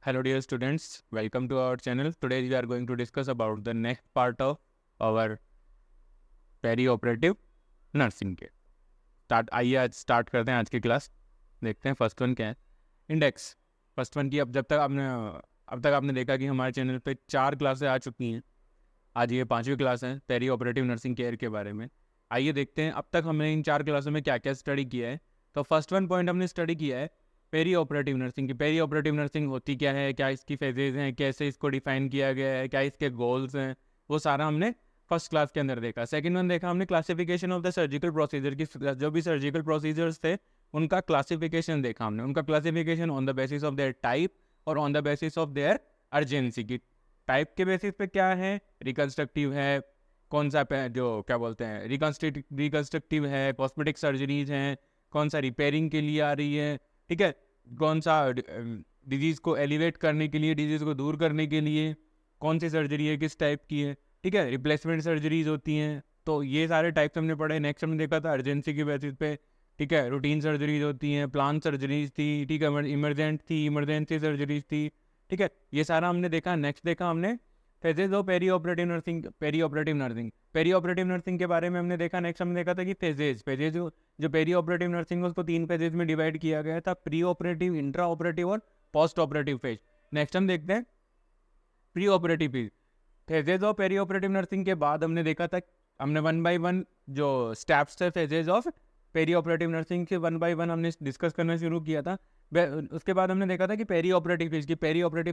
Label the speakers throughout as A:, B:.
A: Hello dear students, welcome to our channel. Today we are going to discuss about the next part of our perioperative nursing care. आइए आज start करते हैं आज की class. देखते हैं फर्स्ट वन क्या है. इंडेक्स. फर्स्ट वन की अब तक आपने देखा कि हमारे चैनल पे 4 क्लासें आ चुकी हैं. आज ये 5वीं क्लास है पेरी ऑपरेटिव नर्सिंग केयर के बारे में. आइए देखते हैं अब तक हमने इन 4 क्लासों में क्या क्या स्टडी किया है. तो फर्स्ट वन पॉइंट हमने स्टडी किया है पेरी ऑपरेटिव नर्सिंग की. पेरी ऑपरेटिव नर्सिंग होती क्या है, क्या इसकी फेजेज हैं, कैसे इसको डिफाइन किया गया है, क्या इसके गोल्स हैं, वो सारा हमने फर्स्ट क्लास के अंदर देखा. सेकंड वन देखा हमने classification of the surgical procedure की. जो भी सर्जिकल प्रोसीजर्स थे उनका क्लासिफिकेशन देखा हमने. उनका classification on the basis of their type और on the basis of their urgency की. टाइप के बेसिस पे क्या है, रिकन्स्ट्रक्टिव है, कौन सा जो क्या बोलते हैं रिकन्स्ट्रक्टिव है, कॉस्मेटिक सर्जरीज हैं, कौन सा रिपेयरिंग के लिए आ रही है, ठीक है, कौन सा डिजीज़ को एलिवेट करने के लिए, डिजीज़ को दूर करने के लिए कौन सी सर्जरी है, किस टाइप की है, ठीक है, रिप्लेसमेंट सर्जरीज होती हैं. तो ये सारे टाइप्स हमने पढ़े. नेक्स्ट हमने देखा था अर्जेंसी के बेसिस पे, ठीक है, रूटीन सर्जरीज होती हैं, प्लान सर्जरीज थी, ठीक है, इमरजेंसी सर्जरीज थी, ठीक है, ये सारा हमने देखा. नेक्स्ट देखा हमने phases of perioperative nursing के बारे में हमने देखा. नेक्स्ट हमने देखा था कि फेजेज जो पेरी ऑपरेटिव नर्सिंग है उसको 3 फेजेज में डिवाइड किया गया था, प्री ऑपरेटिव, इंट्रा ऑपरेटिव और पोस्ट ऑपरेटिव फेज. नेक्स्ट हम देखते हैं preoperative phases of perioperative nursing के बाद हमने देखा था, हमने 1 बाई 1 जो स्टेप्स थे phases of perioperative nursing के 1 बाई 1 हमने डिस्कस करना शुरू किया था. उसके बाद हमने देखा था कि पेरी ऑपरेटिव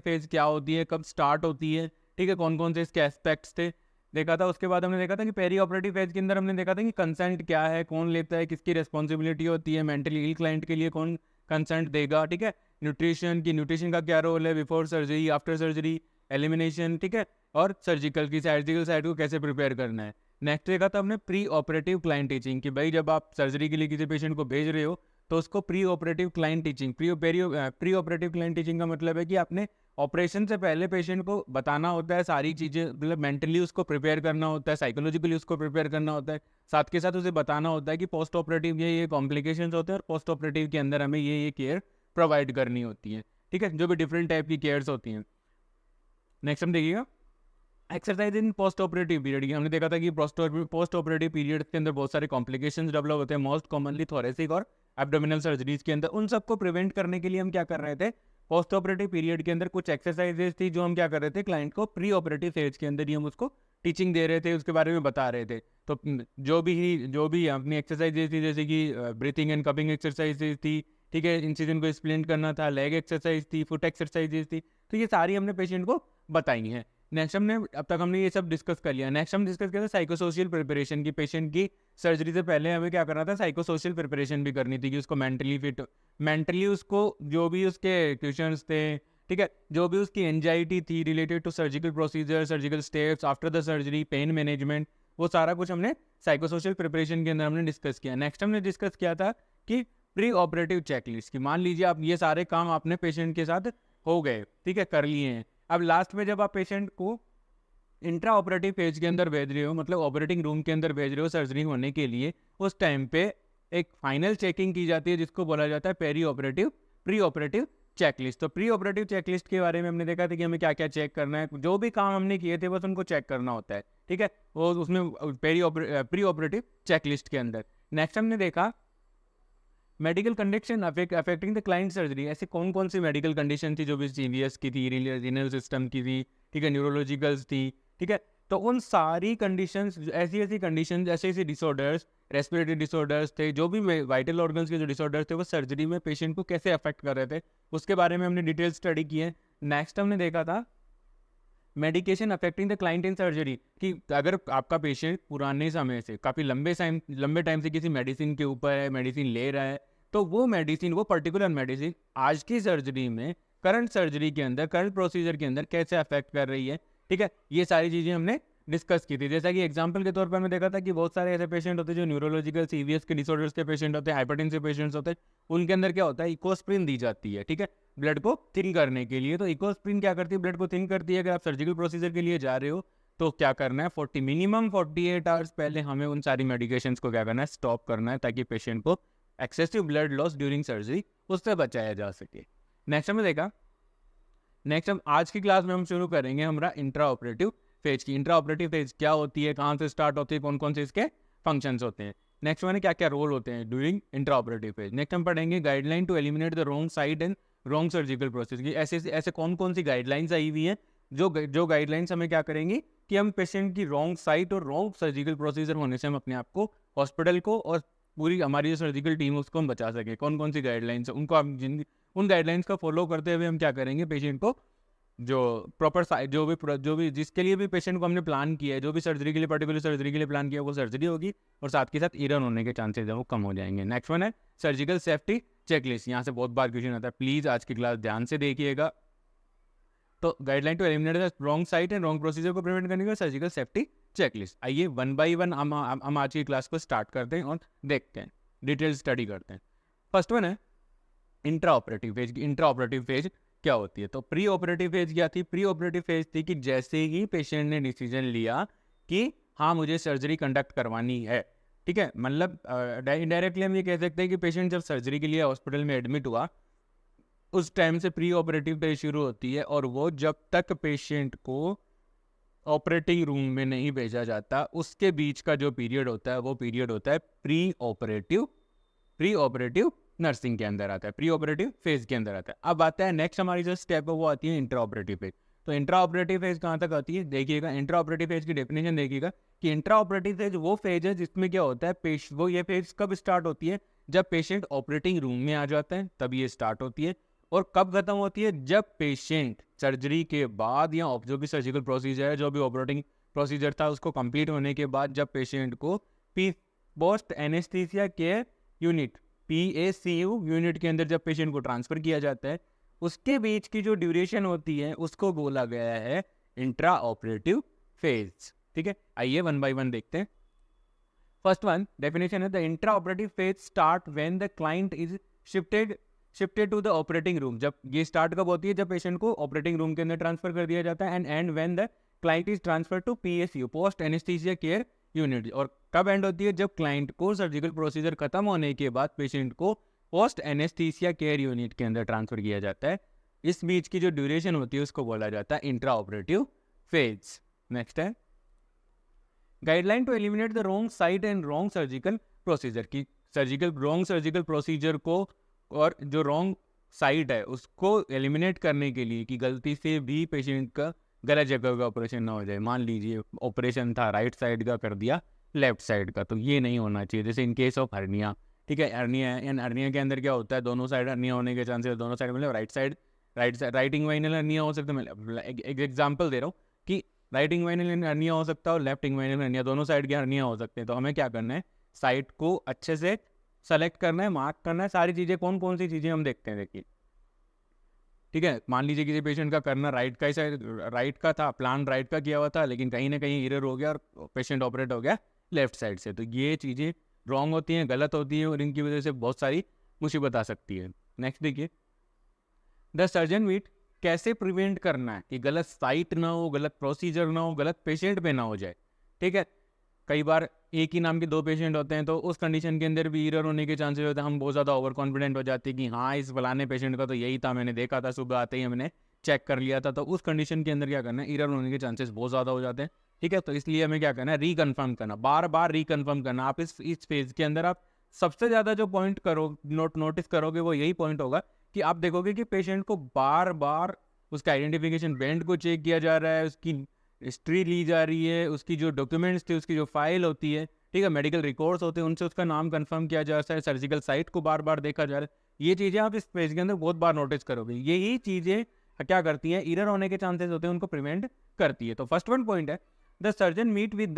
A: फेज क्या होती है, कब स्टार्ट होती है, ठीक है, कौन कौन से इसके एस्पेक्ट्स थे देखा था. उसके बाद हमने देखा था कि पेरी ऑपरेटिव फेज के अंदर हमने देखा था कि कंसेंट क्या है, कौन लेता है, किसकी रिस्पॉन्सिबिलिटी होती है, मेंटली इल क्लाइंट के लिए कौन कंसेंट देगा, ठीक है, न्यूट्रिशन का क्या रोल है, before surgery, after surgery, elimination, ठीक है, और सर्जिकल साइड को कैसे प्रिपेयर करना है. नेक्स्ट देखा था हमने प्री ऑपरेटिव क्लाइंट टीचिंग कि भाई जब आप सर्जरी के लिए किसी पेशेंट को भेज रहे हो तो उसको pre operative client teaching. Pre operative client teaching का मतलब है कि आपने ऑपरेशन से पहले पेशेंट को बताना होता है सारी चीज़ें, मतलब मेंटली उसको प्रिपेयर करना होता है, साइकोलॉजिकली उसको प्रिपेयर करना होता है, साथ के साथ उसे बताना होता है कि पोस्ट ऑपरेटिव ये कॉम्प्लिकेशंस होते हैं और पोस्ट ऑपरेटिव के अंदर हमें ये केयर प्रोवाइड करनी होती है, ठीक है, जो भी डिफरेंट टाइप की केयर्स होती हैं. नेक्स्ट हम देखिएगा exercise in post operative period. हमने देखा था कि पोस्ट ऑपरेटिव पीरियड के अंदर बहुत सारे कॉम्प्लिकेशंस डेवलप होते हैं, मोस्ट कॉमनली थोरेसिक और एब्डोमिनल सर्जरीज के अंदर. उन सबको प्रिवेंट करने के लिए हम क्या कर रहे थे, पोस्ट ऑपरेटिव पीरियड के अंदर कुछ एक्सरसाइजेज थी जो हम क्या कर रहे थे, क्लाइंट को प्री ऑपरेटिव फेज के अंदर ही हम उसको टीचिंग दे रहे थे, उसके बारे में बता रहे थे. तो जो भी अपनी एक्सरसाइजेज थी जैसे कि ब्रीथिंग एंड कपिंग एक्सरसाइजेज थी, ठीक है, इंसिजन को एक्सप्लेन करना था, लेग एक्सरसाइज थी, फुट एक्सरसाइजेज थी, तो ये सारी हमने पेशेंट को बताई हैं. नेक्स्ट अब तक हमने ये सब डिस्कस कर लिया. नेक्स्ट हम डिस्कस किया था साइकोसोशियल प्रिपरेशन की. पेशेंट की सर्जरी से पहले हमें क्या करना था, साइकोसोशियल प्रिपरेशन भी करनी थी कि उसको मेंटली उसको जो भी उसके क्वेश्चंस थे, ठीक है, जो भी उसकी एंजाइटी थी related to surgical procedure, surgical steps after the surgery, pain management, वो सारा कुछ हमने साइकोसोशियल प्रिपरेशन के अंदर हमने डिस्कस किया. नेक्स्ट हमने डिस्कस किया था कि प्री ऑपरेटिव चेकलिस्ट की. मान लीजिए आप ये सारे काम आपने पेशेंट के साथ हो गए, ठीक है, कर लिए हैं. अब लास्ट में जब आप पेशेंट को इंट्रा ऑपरेटिव फेज के अंदर भेज रहे हो, मतलब ऑपरेटिंग रूम के अंदर भेज रहे हो सर्जरी होने के लिए, उस टाइम पे एक फाइनल चेकिंग की जाती है जिसको बोला जाता है प्री ऑपरेटिव चेकलिस्ट. तो प्री ऑपरेटिव चेकलिस्ट के बारे में हमने देखा था कि हमें क्या क्या चेक करना है, जो भी काम हमने किए थे बस उनको चेक करना होता है, ठीक है, वो उसमें प्री ऑपरेटिव चेकलिस्ट के अंदर. नेक्स्ट हमने देखा medical condition affecting the client surgery. ऐसे कौन कौन सी मेडिकल कंडीशन थी जो भी सीवीएस की थी, रीनल सिस्टम की थी, ठीक है, न्यूरोलॉजिकल्स थी, ठीक है, तो उन सारी कंडीशंस, ऐसी कंडीशन, ऐसे डिसऑर्डर्स, रेस्पिरेटरी डिसऑर्डर्स थे, जो भी वाइटल ऑर्गन्स के जो डिसऑर्डर्स थे वो सर्जरी में पेशेंट को कैसे अफेक्ट कर रहे थे, उसके बारे में हमने डिटेल स्टडी की है. नेक्स्ट हमने देखा था medication affecting the client in surgery कि अगर आपका पेशेंट पुराने समय से काफ़ी लंबे टाइम से किसी मेडिसिन के ऊपर है, मेडिसिन ले रहा है, तो वो पर्टिकुलर मेडिसिन आज की सर्जरी में, करंट सर्जरी के अंदर, करंट प्रोसीजर के अंदर कैसे अफेक्ट कर रही है, ठीक है, ये सारी चीज़ें हमने डिस्कस की थी. जैसा कि एग्जांपल के तौर पर हमने देखा था कि बहुत सारे ऐसे पेशेंट होते हैं जो न्यूरोलॉजिकल सीवीएस के डिसऑर्डर्स के पेशेंट होते हैं, हाइपरटेंसिव पेशेंट्स होते हैं, उनके अंदर क्या होता है, इकोस्प्रिन दी जाती है, ठीक है, ब्लड को थिन करने के लिए. तो इकोस्प्रिन क्या करती है, ब्लड को थिन करती है. अगर आप सर्जिकल प्रोसीजर के लिए जा रहे हो तो क्या करना है, मिनिमम 48 आवर्स पहले हमें उन सारी मेडिकेशंस को क्या करना है, स्टॉप करना है, ताकि पेशेंट को excessive blood loss during surgery उससे बचाया जा सके. नेक्स्ट हमने देखा नेक्स्ट हम आज की क्लास में हम शुरू करेंगे हमारा इंट्रा ऑपरेटिव फेज की। इंट्रा ऑपरेटिव फेज क्या होती है, कहाँ से स्टार्ट होती है, कौन कौन से इसके फंक्शंस होते हैं, नेक्स्ट मैंने क्या क्या रोल होते हैं during intraoperative phase. Next हम पढ़ेंगे guideline to eliminate the wrong side and wrong surgical process की। ऐसे ऐसे कौन कौन सी गाइडलाइंस आई हुई हैं जो गाइडलाइंस हमें क्या करेंगी कि हम पेशेंट की रॉन्ग साइट और रॉन्ग सर्जिकल प्रोसीजर होने से हम अपने आप को, हॉस्पिटल को और पूरी हमारी जो सर्जिकल टीम उसको हम बचा सकें। कौन कौन सी गाइडलाइंस है उनको हम उन गाइडलाइंस का फॉलो करते हुए हम क्या करेंगे, पेशेंट को जो प्रॉपर साइट जो भी जिसके लिए भी पेशेंट को हमने प्लान किया है, जो भी सर्जरी के लिए पर्टिकुलर सर्जरी के लिए प्लान किया है वो सर्जरी होगी और साथ के साथ एरर होने के चांसेस है वो कम हो जाएंगे। नेक्स्ट वन है सर्जिकल सेफ्टी चेकलिस्ट। यहाँ से बहुत बार क्वेश्चन आता है, प्लीज आज की क्लास ध्यान से देखिएगा। तो guideline to eliminate the wrong site and wrong procedure को प्रिवेंट करने का सर्जिकल सेफ्टी चेकलिस्ट। आइए वन बाय वन हम आज की क्लास को स्टार्ट करते हैं और देखते हैं, डिटेल स्टडी करते हैं। फर्स्ट वन है intraoperative phase. Intra operative phase क्या होती है? तो प्री ऑपरेटिव फेज क्या थी? प्री ऑपरेटिव फेज थी कि जैसे ही पेशेंट ने डिसीजन लिया कि हाँ मुझे सर्जरी कंडक्ट करवानी है, ठीक है, मतलब इनडायरेक्टली हम ये कह सकते हैं कि पेशेंट जब सर्जरी के लिए हॉस्पिटल में एडमिट हुआ उस टाइम से प्री ऑपरेटिव फेज शुरू होती है और वो जब तक पेशेंट को ऑपरेटिंग रूम में नहीं भेजा जाता उसके बीच का जो पीरियड होता है वो पीरियड होता है प्री ऑपरेटिव नर्सिंग के अंदर आता है, प्री ऑपरेटिव फेज के अंदर आता है। अब आता है नेक्स्ट हमारी जो स्टेप है वो आती है इंट्रा ऑपरेटिव फेज। तो इंट्रा ऑपरेटिव फेज कहाँ तक आती है देखिएगा, इंट्रा ऑपरेटिव फेज की डेफिनेशन देखिएगा कि इंट्रा ऑपरेटिव फेज वो फेज है जिसमें क्या होता है, वो ये फेज कब स्टार्ट होती है, जब पेशेंट ऑपरेटिंग रूम में आ जाता है तब ये स्टार्ट होती है। और कब खत्म होती है, जब पेशेंट सर्जरी के बाद या जो भी सर्जिकल प्रोसीजर है, जो भी ऑपरेटिंग प्रोसीजर था उसको कंप्लीट होने के बाद जब पेशेंट को post anesthesia care unit PACU unit के अंदर जब पेशेंट को ट्रांसफर किया जाता है उसके बीच की जो ड्यूरेशन होती है उसको बोला गया है इंट्रा ऑपरेटिव फेज। ठीक है, आइए वन बाय वन देखते हैं। फर्स्ट वन डेफिनेशन है the intraoperative phase start when the client is shifted to the operating room. जब ये स्टार्ट कब होती है, जब पेशेंट को ऑपरेटिंग रूम के अंदर ट्रांसफर कर दिया जाता है। And when the client is transfer to PACU post anesthesia care unit. और कब एंड होती है, जब क्लाइंट को सर्जिकल प्रोसीजर खत्म होने के बाद पेशेंट को पोस्ट एनेस्थीसिया केयर यूनिट के अंदर ट्रांसफर किया जाता है। इस बीच की जो ड्यूरेशन होती है उसको बोला जाता है इंट्रा ऑपरेटिव फेज। नेक्स्ट है guideline to eliminate the wrong site and wrong surgical procedure की। रॉन्ग सर्जिकल प्रोसीजर को और जो रॉन्ग साइड है उसको एलिमिनेट करने के लिए कि गलती से भी पेशेंट का गलत जगह का ऑपरेशन ना हो जाए। मान लीजिए ऑपरेशन था राइट साइड का, कर दिया लेफ्ट साइड का, तो ये नहीं होना चाहिए। जैसे इन केस ऑफ हर्निया, ठीक है, हर्निया है, एंड हर्निया के अंदर क्या होता है, दोनों साइड हर्निया होने के चांसेस, दोनों साइड मतलब राइट इंग्वाइनल हर्निया हो सकता है। मैं एक एग्जाम्पल दे रहा हूँ कि राइट इंग्वाइनल हर्निया हो सकता है और लेफ्ट इंग्वाइनल हर्निया, दोनों साइड के हर्निया हो सकते हैं। तो हमें क्या करना है, साइड को अच्छे से सेलेक्ट करना है, मार्क करना है, सारी चीज़ें कौन कौन सी चीज़ें हम देखते हैं। देखिए, ठीक है, मान लीजिए किसी पेशेंट का करना राइट का ही साइड, राइट का था, प्लान राइट का किया हुआ था, लेकिन कहीं ना कहीं एरर हो गया और पेशेंट ऑपरेट हो गया लेफ्ट साइड से। तो ये चीज़ें रॉन्ग होती हैं, गलत होती हैं और इनकी वजह से बहुत सारी मुसीबत आ सकती है। नेक्स्ट देखिए, द सर्जन मीट कैसे प्रिवेंट करना है कि गलत साइट ना हो, गलत प्रोसीजर ना हो, गलत पेशेंट पे ना हो जाए। ठीक है, कई बार एक ही नाम के दो पेशेंट होते हैं तो उस कंडीशन के अंदर भी एरर होने के चांसेस होते हैं। हम बहुत ज़्यादा ओवर कॉन्फिडेंट हो जाते हैं कि हाँ इस फलाने पेशेंट का तो यही था, मैंने देखा था, सुबह आते ही हमने चेक कर लिया था। तो उस कंडीशन के अंदर क्या करना है, एरर होने के चांसेस बहुत ज़्यादा हो जाते हैं। ठीक है, तो इसलिए हमें क्या करना है, रिकन्फर्म करना, बार बार रिकन्फर्म करना। आप इस फेज के अंदर आप सबसे ज़्यादा जो पॉइंट नोटिस करोगे वो यही पॉइंट होगा कि आप देखोगे कि पेशेंट को बार बार उसका आइडेंटिफिकेशन बैंड को चेक किया जा रहा है, उसकी हिस्ट्री ली जा रही है, उसकी जो डॉक्यूमेंट्स थे, उसकी जो फाइल होती है, ठीक है, मेडिकल रिकॉर्ड्स होते हैं, उनसे उसका नाम कंफर्म किया जा रहा है, सर्जिकल साइट को बार बार देखा जा रहा है। ये चीज़ें आप इस पेज के अंदर बहुत बार नोटिस करोगे। यही चीज़ें क्या करती हैं, एरर होने के चांसेस होते हैं उनको प्रिवेंट करती है। तो फर्स्ट वन पॉइंट है the surgeon meet with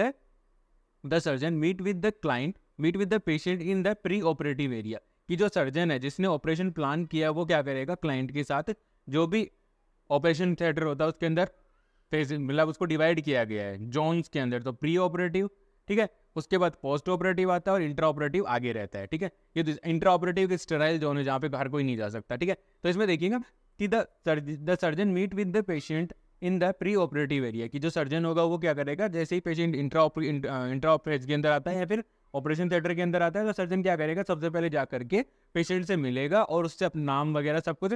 A: the client meet with the patient in the preoperative area. कि जो सर्जन है जिसने ऑपरेशन प्लान किया वो क्या करेगा, क्लाइंट के साथ जो भी ऑपरेशन थिएटर होता है उसके अंदर फेज, मतलब उसको डिवाइड किया गया है जोन्स के अंदर। तो प्री ऑपरेटिव, ठीक है, उसके बाद पोस्ट ऑपरेटिव आता है और इंट्रा ऑपरेटिव आगे रहता है। ठीक है, ये इंट्रा ऑपरेटिव की स्टेराइल जोन है जहाँ पे हर कोई नहीं जा सकता। ठीक है, तो इसमें देखिएगा कि the surgeon meet with the patient in the preoperative area. कि जो सर्जन होगा वो क्या करेगा, जैसे ही पेशेंट इंट्रा ऑपरेटिव के अंदर आता है या फिर ऑपरेशन थिएटर के अंदर आता है तो सर्जन क्या करेगा, सबसे पहले जा करके पेशेंट से मिलेगा और उससे अपना नाम वगैरह सब कुछ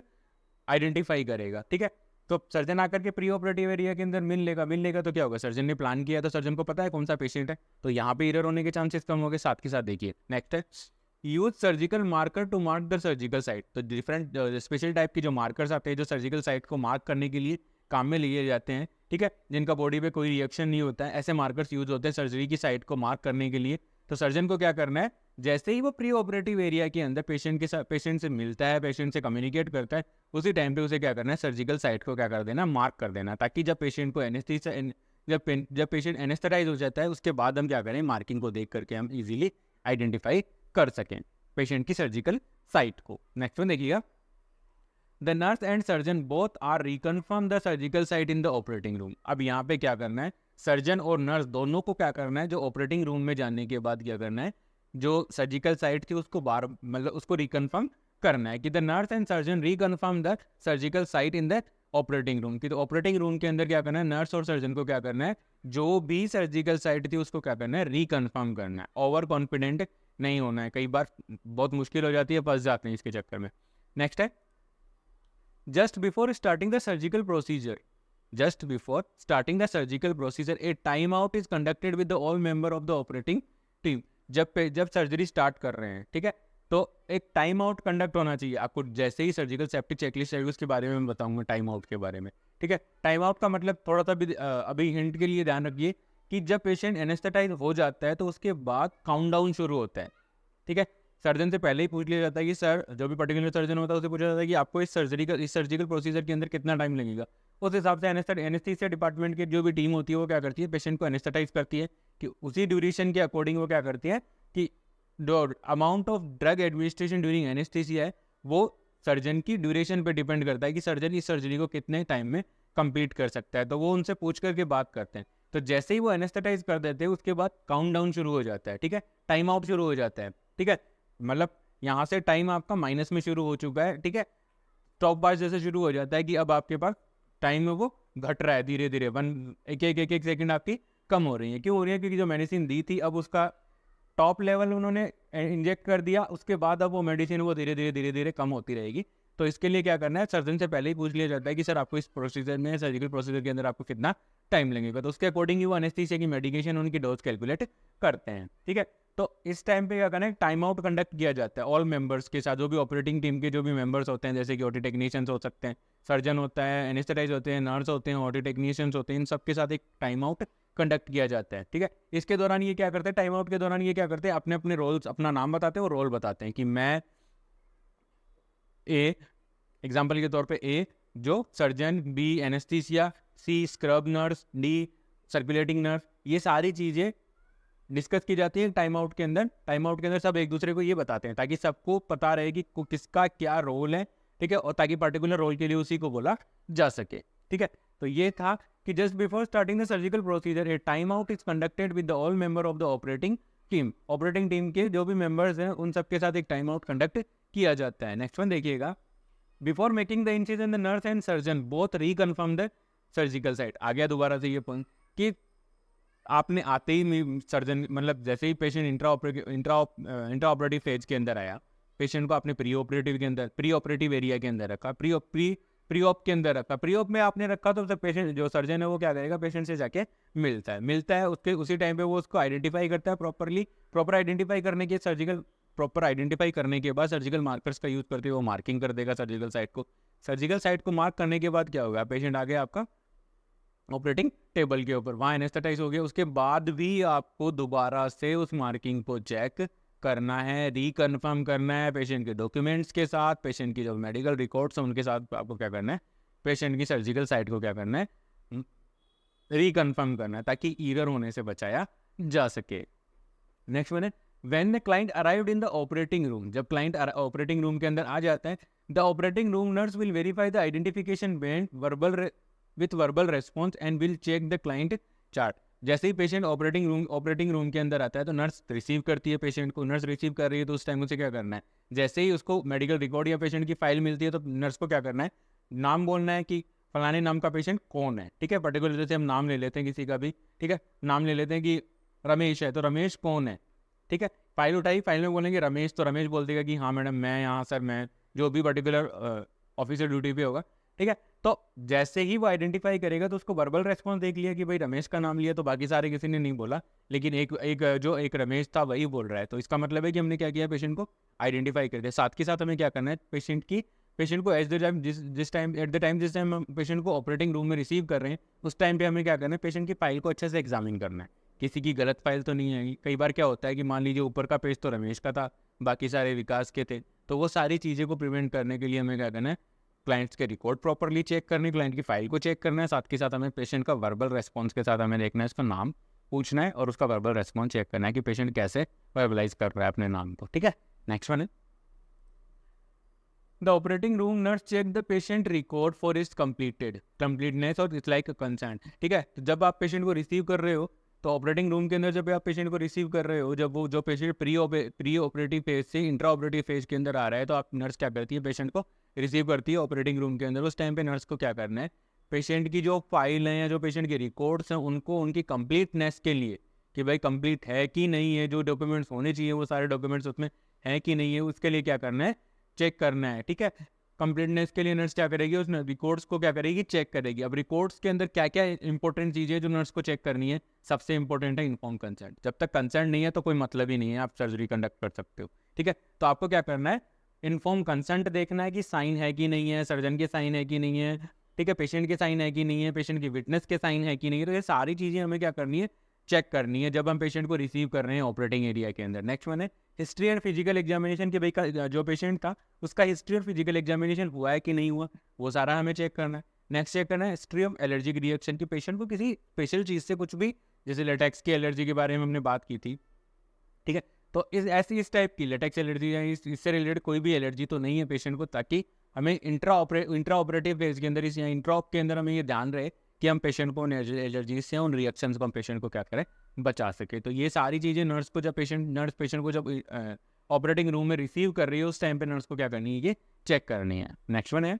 A: आइडेंटिफाई करेगा। ठीक है, तो सर्जन आकर के प्री ऑपरेटिव एरिया के अंदर मिल लेगा तो क्या होगा, सर्जन ने प्लान किया तो सर्जन को पता है कौन सा पेशेंट है, तो यहाँ पे एरर होने के चांसेस कम हो गए। साथ के साथ देखिए नेक्स्ट है use surgical marker to mark the surgical site. तो डिफरेंट स्पेशल टाइप के जो मार्कर्स आते हैं जो सर्जिकल साइट को मार्क करने के लिए काम में लिए जाते हैं, ठीक है, जिनका बॉडी पे कोई रिएक्शन नहीं होता है, ऐसे मार्कर्स यूज होते हैं सर्जरी की साइट को मार्क करने के लिए। तो सर्जन को क्या करना है, जैसे ही वो प्री ऑपरेटिव एरिया के अंदर पेशेंट से मिलता है, पेशेंट से कम्युनिकेट करता है, उसी टाइम पे उसे क्या करना है, सर्जिकल साइट को क्या कर देना, मार्क कर देना, ताकि जब पेशेंट को जब पेशेंट एनेस्थेटाइज हो जाता है उसके बाद हम क्या करें, मार्किंग को देख करके हम इजीली आइडेंटिफाई कर सकें पेशेंट की सर्जिकल साइट को। नेक्स्ट वन देखिएगा, the nurse and surgeon both are reconfirm the surgical site in the operating room. अब यहाँ पे क्या करना है, सर्जन और नर्स दोनों को क्या करना है, जो ऑपरेटिंग रूम में जाने के बाद क्या करना है, जो सर्जिकल साइट थी उसको उसको रिकन्फर्म करना है कि the nurse and surgeon reconfirm the surgical site in the operating room की। तो ऑपरेटिंग रूम के अंदर क्या करना है, नर्स और सर्जन को क्या करना है, जो भी सर्जिकल साइट थी उसको क्या करना है, रिकन्फर्म करना है। ओवर कॉन्फिडेंट नहीं होना है, कई बार बहुत मुश्किल हो जाती है, फंस जाते हैं इसके चक्कर में। नेक्स्ट है just before starting the surgical procedure a timeout is conducted with the all member of the operating team। जब सर्जरी स्टार्ट कर रहे हैं, ठीक है, तो एक टाइम आउट कंडक्ट होना चाहिए। आपको जैसे ही सर्जिकल सेफ्टी चेकलिस्ट है उसके बारे में मैं बताऊंगा टाइम आउट के बारे में, ठीक है। टाइम आउट का मतलब थोड़ा सा भी अभी हिंट के लिए ध्यान रखिए कि जब पेशेंट एनेस्थेटाइज हो जाता है तो उसके बाद काउंटडाउन शुरू होता है, ठीक है। सर्जन से पहले ही पूछ लिया जाता है कि सर, जो भी पर्टिकुलर सर्जन होता है उसे पूछा जाता है कि आपको इस सर्जिकल प्रोसीजर के अंदर कितना टाइम लगेगा। उस हिसाब से एनेस्थीसिया डिपार्टमेंट की जो भी टीम होती है वो क्या करती है, पेशेंट को एनेस्थेटाइज करती है कि उसी ड्यूरेशन के अकॉर्डिंग वो क्या करती है कि जो amount of drug administration during anaesthesia है वो सर्जन की ड्यूरेशन पे डिपेंड करता है कि सर्जन इस सर्जरी को कितने टाइम में कंप्लीट कर सकता है। तो वो उनसे पूछ करके बात करते हैं। तो जैसे ही वो एनेस्थेटाइज कर देते हैं उसके बाद काउंट डाउन शुरू हो जाता है, ठीक है, टाइम आउट शुरू हो जाता है, ठीक है। मतलब यहाँ से टाइम आपका माइनस में शुरू हो चुका है, ठीक है। स्टॉप बार जैसे शुरू हो जाता है कि अब आपके पास टाइम में वो घट रहा है धीरे धीरे, एक सेकंड आपकी कम हो रही है। क्यों हो रही है, क्योंकि जो मेडिसिन दी थी अब उसका टॉप लेवल उन्होंने इंजेक्ट कर दिया, उसके बाद अब वो मेडिसिन वो धीरे धीरे कम होती रहेगी। तो इसके लिए क्या करना है, सर्जन से पहले ही पूछ लिया जाता है कि सर आपको इस प्रोसीजर में, सर्जिकल प्रोसीजर के अंदर आपको कितना टाइम लगेगा। तो उसके अकॉर्डिंग ही वो एनेस्थीसिया की मेडिकेशन उनकी डोज कैलकुलेट करते हैं, ठीक है। तो इस टाइम पे क्या करना है, टाइम आउट कंडक्ट किया जाता है ऑल मेंबर्स के साथ, जो भी ऑपरेटिंग टीम के जो भी मेंबर्स होते हैं, जैसे कि ओटी टेक्नीशियंस हो सकते हैं, सर्जन होता है, एनेस्थेटाइज होते हैं, नर्स होते हैं, ओटी टेक्नीशियंस होते हैं, इन सबके साथ एक टाइम आउट कंडक्ट किया जाता है, ठीक है। इसके दौरान ये क्या करते हैं, टाइम आउट के दौरान ये क्या करते हैं, अपने अपने रोल्स, अपना नाम बताते हैं और रोल बताते हैं कि मैं ए, एग्जाम्पल के तौर पे ए जो surgeon, B anaesthesia, C scrub nurse, D circulating nurse, ये सारी चीज़ें डिस्कस की जाती है टाइम आउट के अंदर। टाइम आउट के अंदर सब एक दूसरे को ये बताते हैं ताकि सबको पता रहे कि किसका क्या रोल है, ठीक है, और ताकि पर्टिकुलर रोल के लिए उसी को बोला जा सके, ठीक है। तो ये था कि just before starting the surgical procedure A time out is conducted with the all member of the operating team. Operating team के जो भी मेंबर्स हैं उन सबके साथ एक टाइम आउट कंडक्ट किया जाता है। नेक्स्ट वन देखिएगा, before making the incision the nurse and surgeon both reconfirm the surgical site. आ गया दोबारा से ये पॉइंट कि आपने आते ही सर्जन, मतलब जैसे ही पेशेंट इंट्रा ऑपरेटिव फेज के अंदर आया, पेशेंट को आपने प्री ऑपरेटिव एरिया के अंदर रखा, प्री ऑप के अंदर रखा, प्री ऑप में आपने रखा तो पेशेंट जो सर्जन है वो क्या करेगा, पेशेंट से जाके मिलता है उसके उसी टाइम पे वो उसको आइडेंटिफाई करता है प्रॉपर आइडेंटिफाई करने के प्रॉपर आइडेंटिफाई करने के बाद सर्जिकल मार्कर्स का यूज करते हुए वो मार्किंग कर देगा सर्जिकल साइट को मार्क करने के बाद क्या होगा, पेशेंट आ गया आपका ऑपरेटिंग टेबल के ऊपर, वहाँ एनेस्थेटाइज हो गया। उसके बाद भी आपको दोबारा से उस मार्किंग को चेक करना है, रिकन्फर्म करना है पेशेंट के डॉक्यूमेंट्स के साथ, पेशेंट की जो मेडिकल रिकॉर्ड्स हैं उनके साथ आपको क्या करना है, पेशेंट की सर्जिकल साइट को क्या करना है, रिकन्फर्म करना है ताकि ईरर होने से बचाया जा सके। नेक्स्ट वन है, when the client arrived in the operating room. जब क्लाइंट ऑपरेटिंग रूम के अंदर आ जाता है, the operating room nurse will verify the identification with verbal response and will check the client chart. जैसे ही पेशेंट ऑपरेटिंग रूम के अंदर आता है तो नर्स रिसीव करती है पेशेंट को। नर्स रिसीव कर रही है तो उस टाइम उसे क्या करना है, जैसे ही उसको मेडिकल रिकॉर्ड या पेशेंट की फाइल मिलती है तो नर्स को क्या करना है, नाम बोलना है कि फलाने नाम का पेशेंट कौन है, ठीक है। पर्टिकुलर जैसे हम नाम ले लेते हैं किसी का भी, ठीक है, नाम ले लेते हैं कि रमेश है तो रमेश कौन है, ठीक है। फाइल उठाई, फाइल में बोलेंगे रमेश तो रमेश बोल देगा कि हाँ मैडम मैं यहाँ सर मैं जो भी पर्टिकुलर ऑफिसर ड्यूटी पे होगा, ठीक है। तो जैसे ही वो आइडेंटिफाई करेगा तो उसको वर्बल रेस्पॉन्स देख लिया कि भाई रमेश का नाम लिया, तो बाकी सारे किसी ने नहीं बोला, लेकिन एक रमेश था वही बोल रहा है, तो इसका मतलब है कि हमने क्या किया, पेशेंट को आइडेंटिफाई कर दिया। साथ के साथ हमें क्या करना है, पेशेंट को एट द टाइम जिस टाइम हम पेशेंट को ऑपरेटिंग रूम में रिसीव कर रहे हैं, उस टाइम पे हमें क्या करना है, पेशेंट की फाइल को अच्छे से एग्जामिन करना है, किसी की गलत फाइल तो नहीं आएगी। कई बार क्या होता है कि मान लीजिए ऊपर का पेज तो रमेश का था, बाकी सारे विकास के थे, तो वो सारी चीज़ें को प्रिवेंट करने के लिए हमें क्या करना है, क्लाइंट्स के रिकॉर्ड प्रॉपरली चेक करने, क्लाइंट की फाइल को चेक करना है, साथ के साथ हमें पेशेंट का वर्बल रेस्पॉन्स के साथ हमें देखना है, उसका नाम पूछना है और उसका वर्बल रेस्पॉन्स चेक करना है कि पेशेंट कैसे वर्बलाइज कर रहा है अपने नाम को। ठीक है, नेक्स्ट वन है the operating room nurse check the patient record for is completeness और इट्स लाइक कंसेंट। ठीक है, तो जब आप पेशेंट को रिसीव कर रहे हो, तो ऑपरेटिंग रूम के अंदर जब आप पेशेंट को रिसीव कर रहे हो, जब वो जो पेशेंट प्री ऑपरेटिव फेज से इंट्रा ऑपरेटिव फेज के अंदर आ रहा है, तो आप नर्स क्या करती है, पेशेंट को रिसीव करती है ऑपरेटिंग रूम के अंदर। उस टाइम पे नर्स को क्या करना है, पेशेंट की जो फाइल है या जो पेशेंट के रिकॉर्ड्स हैं उनको उनकी कंप्लीटनेस के लिए कि भाई कंप्लीट है कि नहीं है, जो डॉक्यूमेंट्स होने चाहिए वो सारे डॉक्यूमेंट्स उसमें हैं कि नहीं है, उसके लिए क्या करना है, चेक करना है। ठीक है, कंप्लीटनेस के लिए नर्स क्या करेगी, उस रिकॉर्ड्स को क्या करेगी, चेक करेगी। अब रिकॉर्ड्स के अंदर क्या क्या इंपॉर्टेंट चीज़ें जो नर्स को चेक करनी है, सबसे इंपॉर्टेंट है इन्फॉर्म कंसेंट। जब तक कंसेंट नहीं है तो कोई मतलब ही नहीं है, आप सर्जरी कंडक्ट कर सकते हो। ठीक है, तो आपको क्या करना है, इन्फॉर्म कंसेंट देखना है कि साइन है कि नहीं है, सर्जन के साइन है कि नहीं है, ठीक है, पेशेंट के साइन है कि नहीं है, पेशेंट की विटनेस के साइन है कि नहीं है। तो ये सारी चीज़ें हमें क्या करनी है, चेक करनी है जब हम पेशेंट को रिसीव कर रहे हैं ऑपरेटिंग एरिया के अंदर। नेक्स्ट वन है हिस्ट्री एंड फिजिकल एग्जामिनेशन, के भाई का जो पेशेंट था उसका हिस्ट्री और फिजिकल एग्जामिनेशन हुआ है कि नहीं हुआ, वो सारा हमें चेक करना है। नेक्स्ट चेक करना है हिस्ट्री ऑफ एलर्जिक रिएक्शन, की पेशेंट को किसी स्पेशल चीज़ से कुछ भी, जैसे लेटेक्स की एलर्जी के बारे में हमने बात की थी। ठीक है, तो इस टाइप की लेटेक्स एलर्जी या इससे रिलेटेड कोई भी एलर्जी तो नहीं है पेशेंट को, ताकि हमें इंट्रा ऑपरेटिव फेज के अंदर, इस इंट्रा ऑप के अंदर हमें ये ध्यान रहे कि हम पेशेंट को उन एलर्जी से, उन रिएक्शंस को हम पेशेंट को क्या करें, बचा सके। तो ये सारी चीज़ें नर्स पेशेंट को जब ऑपरेटिंग रूम में रिसीव कर रही है, उस टाइम पे नर्स को क्या करनी है, ये चेक करनी है। नेक्स्ट वन है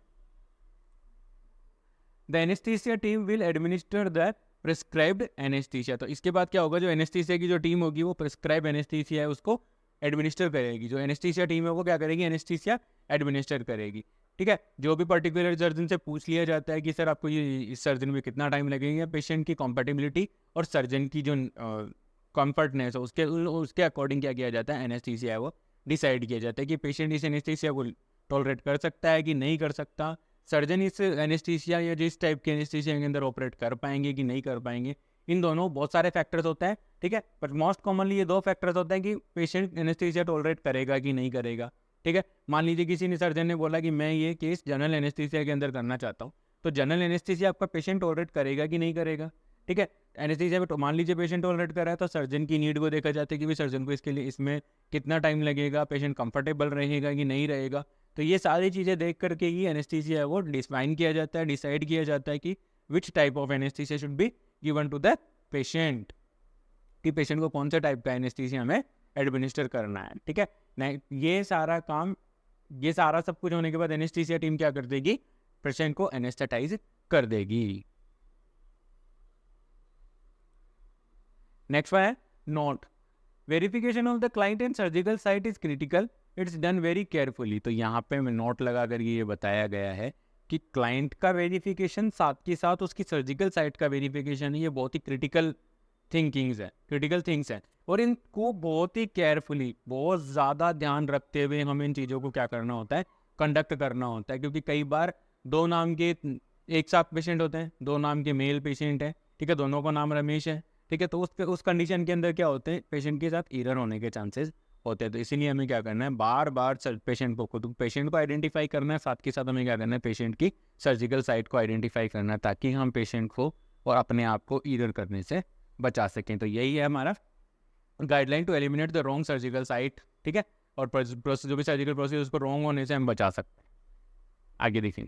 A: the anaesthesia team will administer the prescribed anaesthesia. तो इसके बाद क्या होगा, जो एनेस्थीसिया की जो टीम होगी वो प्रिस्क्राइब एनेस्थीसिया है उसको एडमिनिस्टर करेगी। जो एनेस्थीसिया टीम है वो क्या करेगी, एनेस्थीसिया एडमिनिस्टर करेगी। ठीक है, जो भी पर्टिकुलर सर्जन से पूछ लिया जाता है कि सर आपको ये इस सर्जन में कितना टाइम लगेगा, पेशेंट की कॉम्पेटिबिलिटी और सर्जन की जो कम्फर्टनेस है उसके अकॉर्डिंग क्या किया जाता है, एनेस्थीसिया है वो डिसाइड किया जाता है कि पेशेंट इस एनेस्थीसिया को टॉलरेट कर सकता है कि नहीं कर सकता, सर्जन इस एनेस्थीसिया या जिस टाइप के एनेस्थीसिया के अंदर ऑपरेट कर पाएंगे कि नहीं कर पाएंगे। इन दोनों बहुत सारे फैक्टर्स होते हैं। ठीक है, बट मोस्ट कॉमनली ये दो फैक्टर्स होते हैं कि पेशेंट एनेस्थीसिया टॉलरेट करेगा कि नहीं करेगा। ठीक है, मान लीजिए किसी ने सर्जन ने बोला कि मैं ये केस जनरल एनेस्थीसिया के अंदर करना चाहता हूँ, तो जनरल एनेस्थीसिया आपका पेशेंट टॉलरेट करेगा कि नहीं करेगा। ठीक है, एनेस्थीसिया में तो मान लीजिए पेशेंट टॉलरेट कर रहा है, तो सर्जन की नीड को देखा जाता है कि भाई सर्जन को इसके लिए इसमें कितना टाइम लगेगा, पेशेंट कंफर्टेबल रहेगा कि नहीं रहेगा। तो ये सारी चीज़ें देख करके ही एनेस्थीसिया है वो डिफाइन किया जाता है, डिसाइड किया जाता है कि which type of anesthesia should be given to the patient, कि पेशेंट को कौन सा टाइप का एनेस्थीसिया हमें एडमिनिस्टर करना है। ठीक है, नहीं ये सारा काम, ये सारा सब कुछ होने के बाद एनेस्थीसिया टीम क्या कर देगी, पेशेंट को एनेस्थेटाइज कर देगी। नेक्स्ट है note verification of the client and surgical site is critical, it's done very carefully. तो यहाँ पे मैं नोट लगा कर ये बताया गया है कि क्लाइंट का वेरिफिकेशन साथ के साथ उसकी सर्जिकल साइट का वेरिफिकेशन, ये बहुत ही क्रिटिकल थिंग्स है और इनको बहुत ही केयरफुली, बहुत ज़्यादा ध्यान रखते हुए हमें इन चीज़ों को क्या करना होता है, कंडक्ट करना होता है। क्योंकि कई बार दो नाम के एक साथ पेशेंट होते हैं, दो नाम के मेल पेशेंट है, ठीक है, दोनों का नाम रमेश है, ठीक है, तो उस कंडीशन के अंदर क्या होते हैं, पेशेंट के साथ एरर होने के चांसेस होते हैं। तो इसीलिए हमें क्या करना है, बार बार पेशेंट को आइडेंटिफाई करना है, साथ के साथ हमें क्या करना है, पेशेंट की सर्जिकल साइट को आइडेंटिफाई करना है, ताकि हम पेशेंट को और अपने आप को एरर करने से बचा सकें। तो यही है हमारा guideline to eliminate the wrong surgical site. ठीक है, और प्रोसेस जो भी सर्जिकल प्रोसेस उसको रॉन्ग होने से हम बचा सकते हैं। आगे देखें,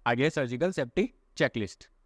A: आगे सर्जिकल सेफ्टी चेकलिस्ट।